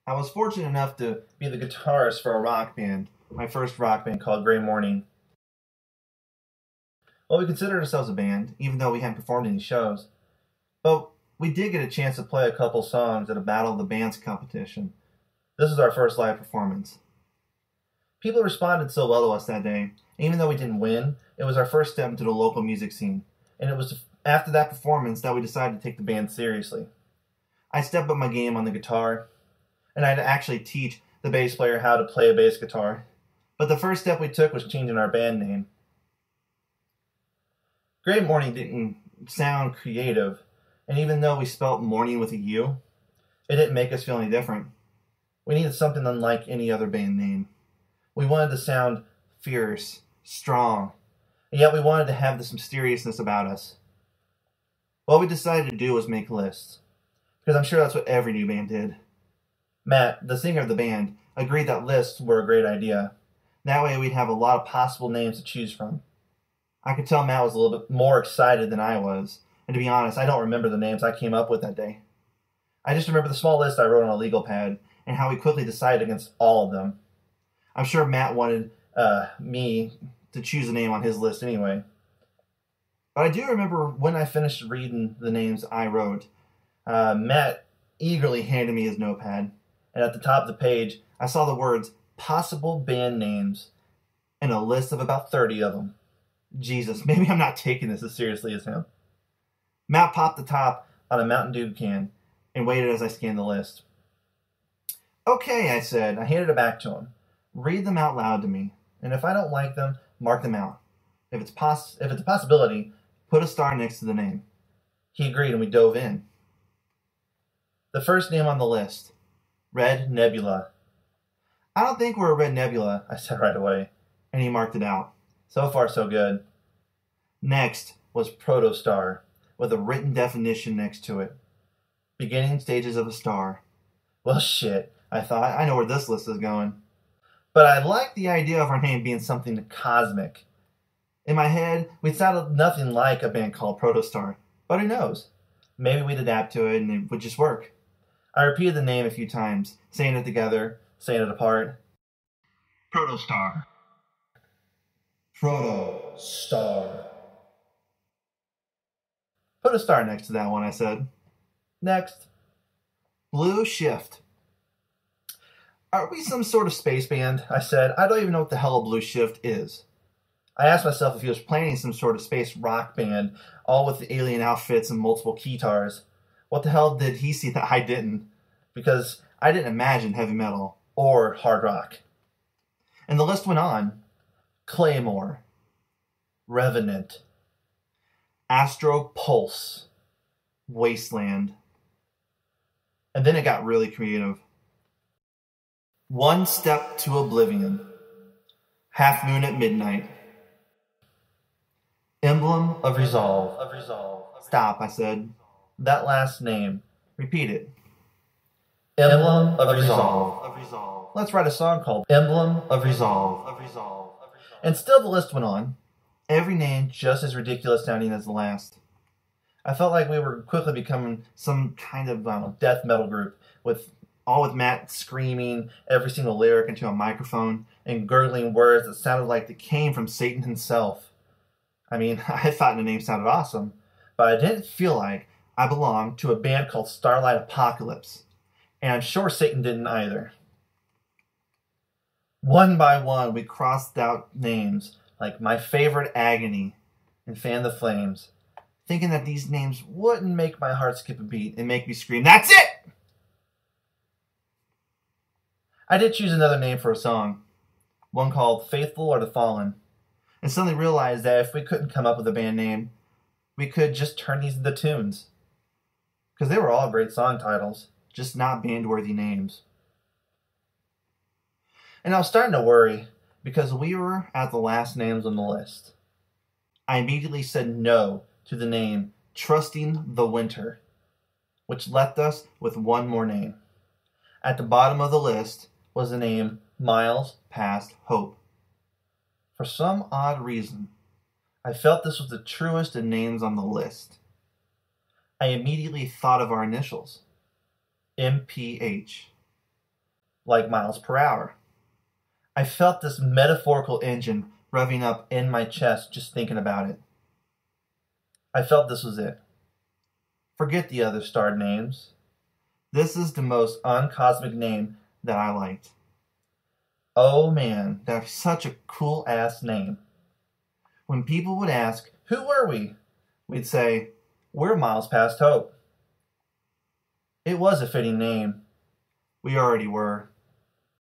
I was fortunate enough to be the guitarist for a rock band, my first rock band called Gray Morning. Well, we considered ourselves a band, even though we hadn't performed any shows. But we did get a chance to play a couple songs at a Battle of the Bands competition. This was our first live performance. People responded so well to us that day. Even though we didn't win, it was our first step into the local music scene. And it was after that performance that we decided to take the band seriously. I stepped up my game on the guitar, and I had to actually teach the bass player how to play a bass guitar. But the first step we took was changing our band name. Gray Morning didn't sound creative, and even though we spelt morning with a U, it didn't make us feel any different. We needed something unlike any other band name. We wanted to sound fierce, strong, and yet we wanted to have this mysteriousness about us. What we decided to do was make lists, because I'm sure that's what every new band did. Matt, the singer of the band, agreed that lists were a great idea. That way we'd have a lot of possible names to choose from. I could tell Matt was a little bit more excited than I was, and to be honest, I don't remember the names I came up with that day. I just remember the small list I wrote on a legal pad, and how we quickly decided against all of them. I'm sure Matt wanted me to choose a name on his list anyway. But I do remember when I finished reading the names I wrote, Matt eagerly handed me his notepad, and at the top of the page, I saw the words, possible band names, and a list of about 30 of them. Jesus, maybe I'm not taking this as seriously as him. Matt popped the top on a Mountain Dew can and waited as I scanned the list. Okay, I said. I handed it back to him. Read them out loud to me, and if I don't like them, mark them out. If it's a possibility, put a star next to the name. He agreed, and we dove in. The first name on the list, Red Nebula. I don't think we're a Red Nebula, I said right away, and he marked it out. So far, so good. Next was Protostar, with a written definition next to it. Beginning stages of a star. Well, shit, I thought, I know where this list is going. But I liked the idea of our name being something cosmic. In my head, we sounded nothing like a band called Protostar, but who knows? Maybe we'd adapt to it and it would just work. I repeated the name a few times, saying it together, saying it apart. Protostar. Protostar. Put a star next to that one, I said. Next. Blue Shift. Are we some sort of space band? I said. I don't even know what the hell a Blue Shift is. I asked myself if he was planning some sort of space rock band, all with the alien outfits and multiple guitars. What the hell did he see that I didn't? Because I didn't imagine heavy metal or hard rock. And the list went on. Claymore, Revenant, Astro Pulse, Wasteland. And then it got really creative. One Step to Oblivion, Half Moon at Midnight, Emblem of Resolve. Stop, I said. That last name. Repeat it. Emblem of Resolve. Let's write a song called Emblem of Resolve. And still the list went on. Every name just as ridiculous sounding as the last. I felt like we were quickly becoming some kind of death metal group, with Matt screaming every single lyric into a microphone and gurgling words that sounded like they came from Satan himself. I mean, I thought the name sounded awesome, but I didn't feel like I belonged to a band called Starlight Apocalypse, and I'm sure Satan didn't either. One by one, we crossed out names like My Favorite Agony and Fan the Flames, thinking that these names wouldn't make my heart skip a beat and make me scream, "That's it!" I did choose another name for a song, one called Faithful or the Fallen, and suddenly realized that if we couldn't come up with a band name, we could just turn these into tunes. Because they were all great song titles, just not band-worthy names. And I was starting to worry, because we were at the last names on the list. I immediately said no to the name Trusting the Winter, which left us with one more name. At the bottom of the list was the name Miles Past Hope. For some odd reason, I felt this was the truest of names on the list. I immediately thought of our initials, MPH. like miles per hour. I felt this metaphorical engine revving up in my chest just thinking about it. I felt this was it. Forget the other starred names. This is the most uncosmic name that I liked. Oh man, that's such a cool-ass name. When people would ask, who were we? We'd say, we're miles past hope. It was a fitting name. We already were.